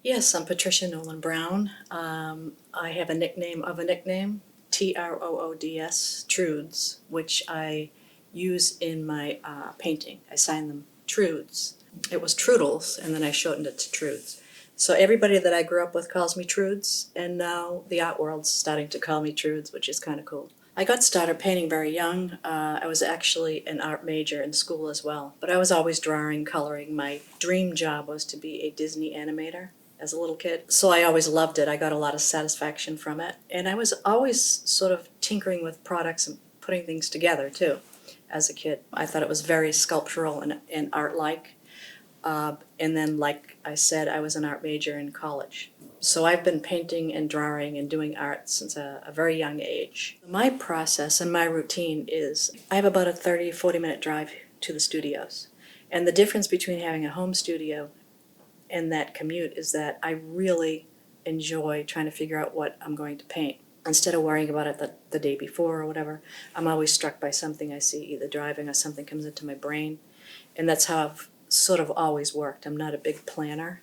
Yes, I'm Patricia Nolan-Brown. I have a nickname of a nickname, Troods, Trudes, which I use in my painting. I sign them Trudes. It was Trudels, and then I shortened it to Trudes. So everybody that I grew up with calls me Trudes, and now the art world's starting to call me Trudes, which is kind of cool. I got started painting very young. I was actually an art major in school as well, but I was always drawing, coloring. My dream job was to be a Disney animator as a little kid. So I always loved it. I got a lot of satisfaction from it. And I was always sort of tinkering with products and putting things together too as a kid. I thought it was very sculptural and art-like. And then, like I said, I was an art major in college. So I've been painting and drawing and doing art since a very young age. My process and my routine is I have about a 40-minute drive to the studios. And the difference between having a home studio and that commute is that I really enjoy trying to figure out what I'm going to paint. Instead of worrying about it the day before or whatever, I'm always struck by something I see either driving or something comes into my brain. And that's how I've sort of always worked. I'm not a big planner.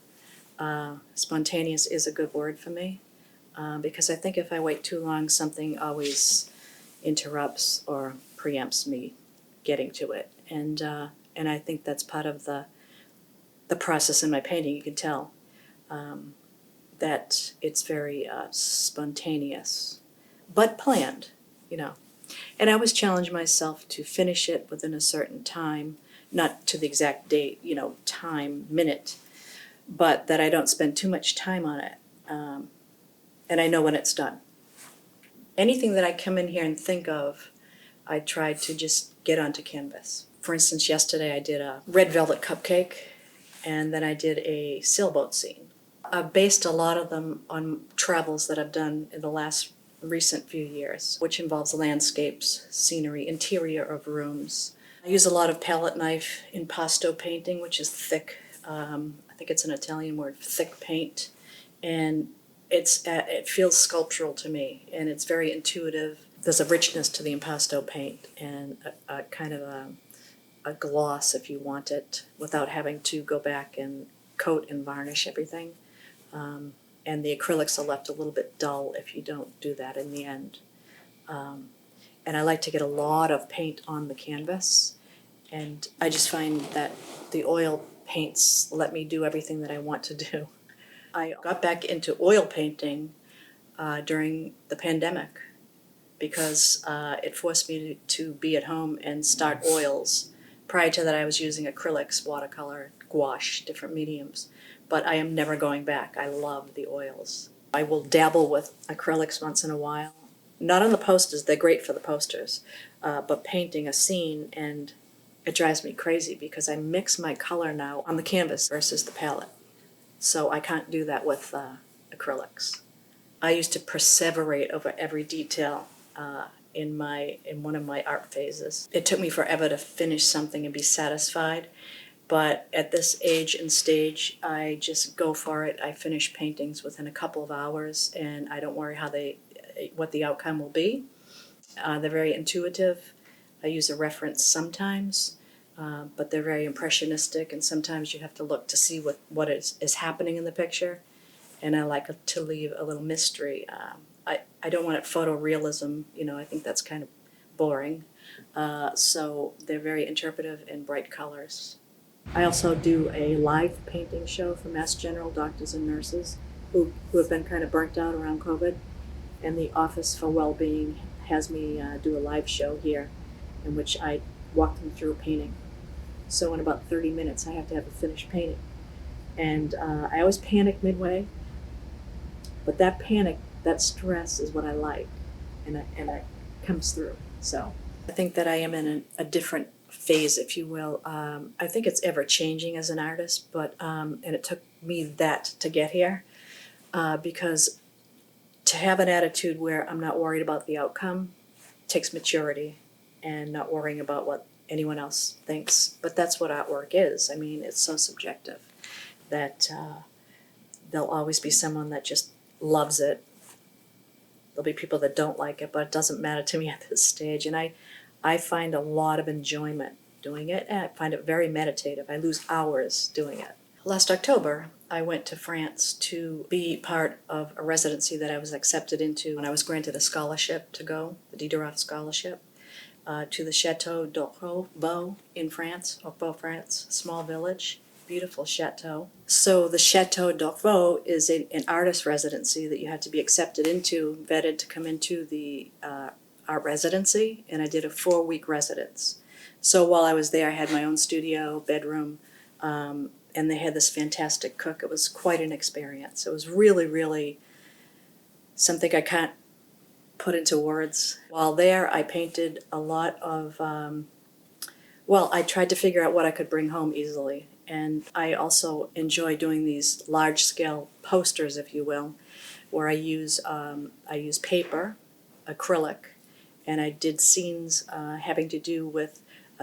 Spontaneous is a good word for me because I think if I wait too long, something always interrupts or preempts me getting to it. And I think that's part of the process in my painting. You can tell that it's very spontaneous, but planned, you know. And I always challenge myself to finish it within a certain time, not to the exact date, time, minute, but that I don't spend too much time on it, and I know when it's done. Anything that I come in here and think of, I try to just get onto canvas. For instance, yesterday I did a red velvet cupcake, and then I did a sailboat scene. I've based a lot of them on travels that I've done in the last recent few years, which involves landscapes, scenery, interior of rooms. I use a lot of palette knife impasto painting, which is thick. I think it's an Italian word, thick paint, and it feels sculptural to me, and it's very intuitive. There's a richness to the impasto paint and a kind of a gloss, if you want it, without having to go back and coat and varnish everything. And the acrylics are left a little bit dull if you don't do that in the end. And I like to get a lot of paint on the canvas, and I just find that the oil paints let me do everything that I want to do. I got back into oil painting during the pandemic because it forced me to be at home and start oils. Prior to that, I was using acrylics, watercolor, gouache, different mediums, but I am never going back. I love the oils. I will dabble with acrylics once in a while. Not on the posters, they're great for the posters, but painting a scene, and it drives me crazy because I mix my color now on the canvas versus the palette. So I can't do that with acrylics. I used to perseverate over every detail in one of my art phases. It took me forever to finish something and be satisfied, but at this age and stage, I just go for it. I finish paintings within a couple of hours, and I don't worry what the outcome will be. They're very intuitive. I use a reference sometimes, but they're very impressionistic, and sometimes you have to look to see what is happening in the picture, and I like to leave a little mystery. I don't want it photorealism, I think that's kind of boring, so they're very interpretive and bright colors. I also do a live painting show for Mass General doctors and nurses who have been kind of burnt out around COVID, and the Office for Wellbeing has me do a live show here in which I walk them through a painting. So in about 30 minutes, I have to have a finished painting. And I always panic midway, but that panic, that stress is what I like, and it comes through. So I think that I am in a different phase, if you will. I think it's ever changing as an artist, but and it took me that to get here, because to have an attitude where I'm not worried about the outcome takes maturity and not worrying about what anyone else thinks. But that's what artwork is. I mean, it's so subjective that there'll always be someone that just loves it. There'll be people that don't like it, but it doesn't matter to me at this stage. And I find a lot of enjoyment doing it, and I find it very meditative. I lose hours doing it. Last October, I went to France to be part of a residency that I was accepted into, and I was granted a scholarship to go, the Diderot Scholarship, to the Chateau d'Orbeau in France, Orbeau, France, small village, beautiful chateau. So the Chateau d'Orbeau is an artist residency that you had to be accepted into, vetted to come into the art residency, and I did a 4-week residence. So while I was there, I had my own studio, bedroom, and they had this fantastic cook. It was quite an experience. It was really, really something I can't put into words. While there, I painted a lot of, I tried to figure out what I could bring home easily. And I also enjoy doing these large-scale posters, if you will, where I use paper, acrylic, and I did scenes having to do with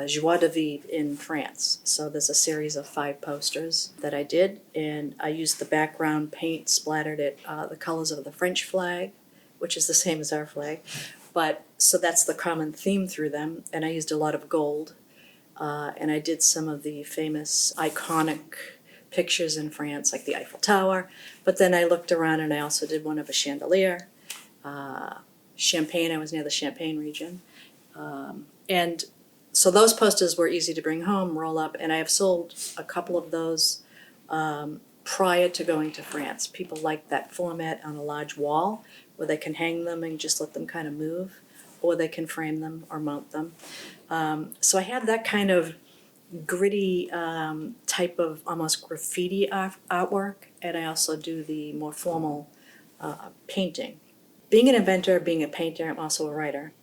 joie de vivre in France. So there's a series of 5 posters that I did, and I used the background paint, splattered it the colors of the French flag, which is the same as our flag. But so that's the common theme through them, and I used a lot of gold, and I did some of the famous iconic pictures in France, like the Eiffel Tower. But then I looked around and I also did one of a chandelier. Champagne, I was near the Champagne region. And so those posters were easy to bring home, roll up, and I have sold a couple of those prior to going to France. People like that format on a large wall where they can hang them and just let them kind of move, or they can frame them or mount them. So I have that kind of gritty type of almost graffiti artwork, and I also do the more formal painting. Being an inventor, being a painter, I'm also a writer.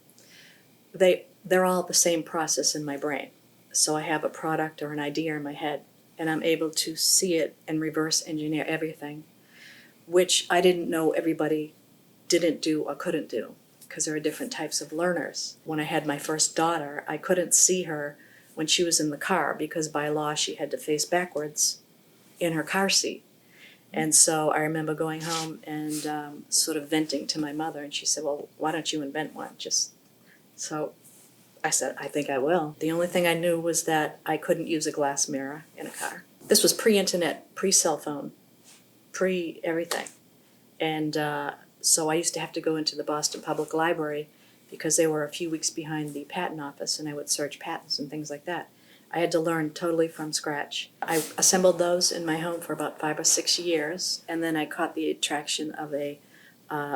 They're all the same process in my brain. So I have a product or an idea in my head, and I'm able to see it and reverse engineer everything, which I didn't know everybody didn't do or couldn't do, because there are different types of learners. When I had my first daughter, I couldn't see her when she was in the car because by law she had to face backwards in her car seat. And so I remember going home and sort of venting to my mother, and she said, well, why don't you invent one? So I said, I think I will. The only thing I knew was that I couldn't use a glass mirror in a car. This was pre-internet, pre-cell phone, pre-everything. And so I used to have to go into the Boston Public Library because they were a few weeks behind the patent office, and I would search patents and things like that. I had to learn totally from scratch. I assembled those in my home for about 5 or 6 years, and then I caught the attraction of a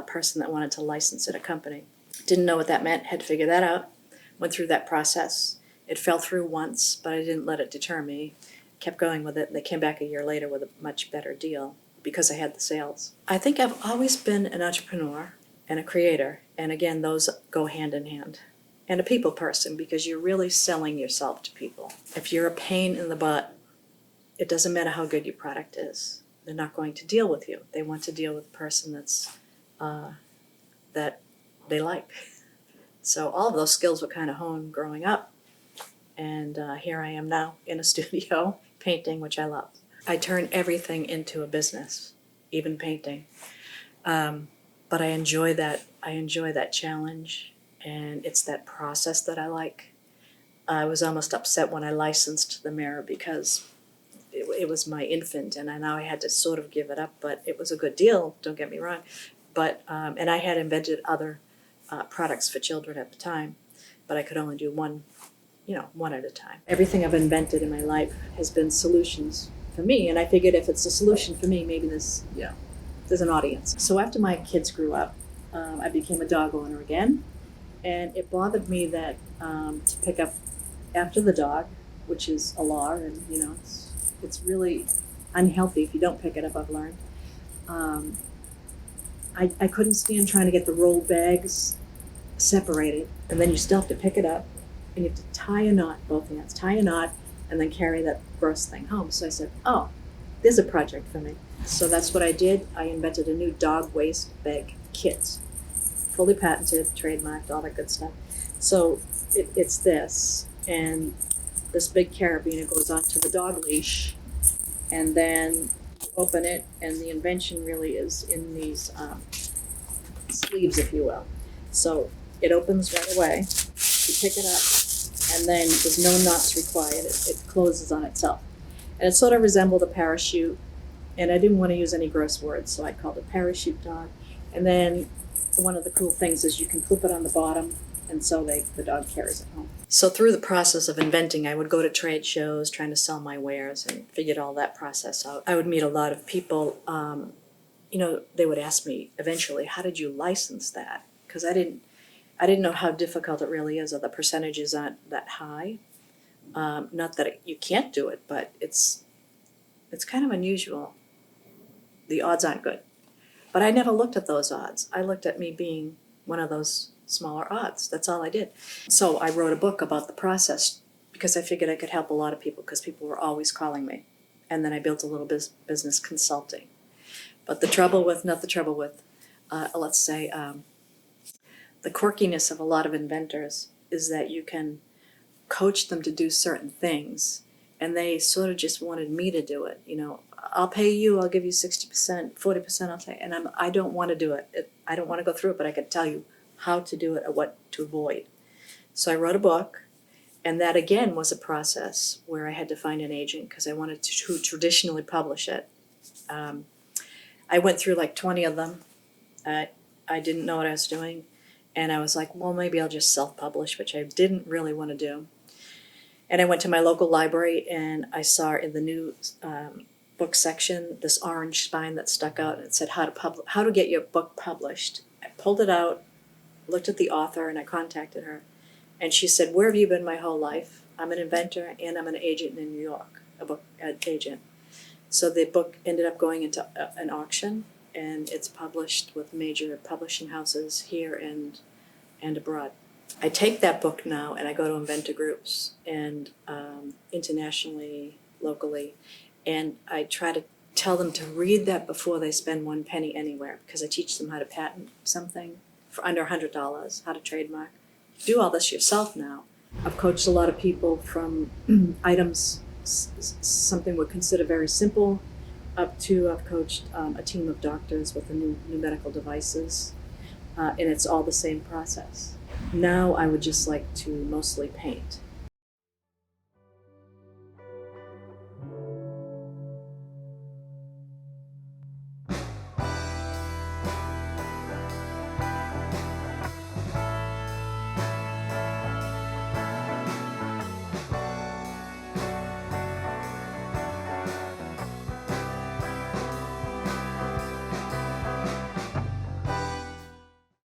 person that wanted to license at a company. Didn't know what that meant, had to figure that out. Went through that process. It fell through once, but I didn't let it deter me. Kept going with it, and they came back a year later with a much better deal because I had the sales. I think I've always been an entrepreneur and a creator, and again, those go hand in hand. And a people person, because you're really selling yourself to people. If you're a pain in the butt, it doesn't matter how good your product is. They're not going to deal with you. They want to deal with a person that they like. So all of those skills were kind of honed growing up. And here I am now in a studio painting, which I love. I turn everything into a business, even painting. But I enjoy that. I enjoy that challenge, and it's that process that I like. I was almost upset when I licensed the mirror because it was my infant, and now I had to sort of give it up. But it was a good deal. Don't get me wrong. But and I had invented other products for children at the time, but I could only do one at a time. Everything I've invented in my life has been solutions for me, and I figured if it's a solution for me, maybe there's an audience. So after my kids grew up, I became a dog owner again, and it bothered me that to pick up after the dog, which is a law, and it's really unhealthy if you don't pick it up, I've learned. I couldn't stand trying to get the rolled bags separated, and then you still have to pick it up, and you have to tie a knot, both hands, tie a knot, and then carry that gross thing home. So I said, oh, there's a project for me. So that's what I did. I invented a new dog waste bag kit, fully patented, trademarked, all that good stuff. So it's this, and this big carabiner goes onto the dog leash, and then open it, and the invention really is in these sleeves, if you will. So it opens right away, you pick it up, and then there's no knots required. It closes on itself. And it sort of resembled a parachute, And I didn't want to use any gross words, so I called it parachute dog. And then one of the cool things is you can clip it on the bottom, and so the dog carries it home. So through the process of inventing, I would go to trade shows trying to sell my wares and figured all that process out. I would meet a lot of people. They would ask me eventually, how did you license that? Because I didn't know how difficult it really is, or the percentages aren't that high. Not that you can't do it, but it's kind of unusual. The odds aren't good. But I never looked at those odds. I looked at me being one of those smaller odds. That's all I did. So I wrote a book about the process because I figured I could help a lot of people because people were always calling me. And then I built a little business consulting. But the trouble with, let's say, the quirkiness of a lot of inventors is that you can coach them to do certain things, and they sort of just wanted me to do it. I'll pay you, I'll give you 60%, 40%, I'll take, and I don't want to do it. I don't want to go through it, but I could tell you how to do it or what to avoid. So I wrote a book, and that again was a process where I had to find an agent because I wanted to traditionally publish it. I went through like 20 of them. I didn't know what I was doing, and I was like, well, maybe I'll just self-publish, which I didn't really want to do. And I went to my local library, and I saw in the new book section this orange spine that stuck out, and it said how to get your book published. I pulled it out, looked at the author, and I contacted her. And she said, where have you been my whole life? I'm an inventor, and I'm an agent in New York, a book agent. So the book ended up going into an auction, and it's published with major publishing houses here and abroad. I take that book now and I go to inventor groups and internationally, locally, and I try to tell them to read that before they spend one penny anywhere, because I teach them how to patent something for under $100, how to trademark. Do all this yourself now. I've coached a lot of people from items, something we consider very simple, up to I've coached a team of doctors with the new medical devices, and it's all the same process. Now I would just like to mostly paint.